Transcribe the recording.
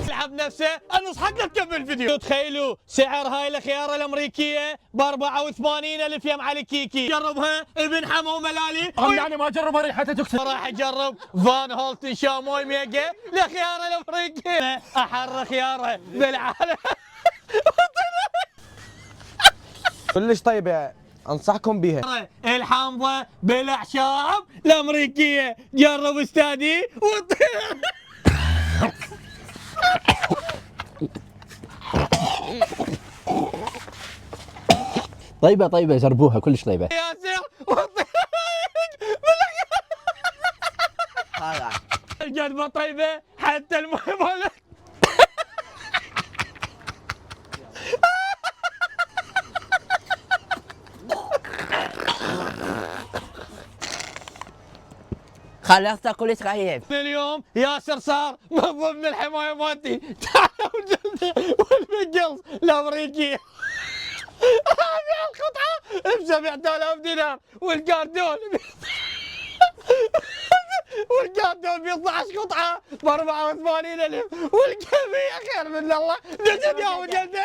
يلعب نفسه انص حق نكمل الفيديو. تخيلوا سعر هاي الخيار الامريكيه ب 84,000 يم على كيكي. جربها ابن حمو ملالي. يعني ما جربها ريحتها تكسر. راح اجرب فان هولتن شاموي ميجا الخيار الامريكي، احر خياره بالعالم. كلش طيبه، انصحكم بيها. الحامضه بالاعشاب الامريكيه، جرب استاذي وطير. طيبه طيبه، جربوها كلش طيبه. ياسر وطير. الجذبه طيبه حتى المهم مالك. خلصت كل تغيب. اليوم ياسر صار من ضمن الحمايه مالتي. تعالوا جلده والمقلص الامريكي. هذه القطعه ب 7,000 دينار والكاردون والكاردون ب 12 قطعه ب 84,000 والكميه خير من الله. نجد يا ولد.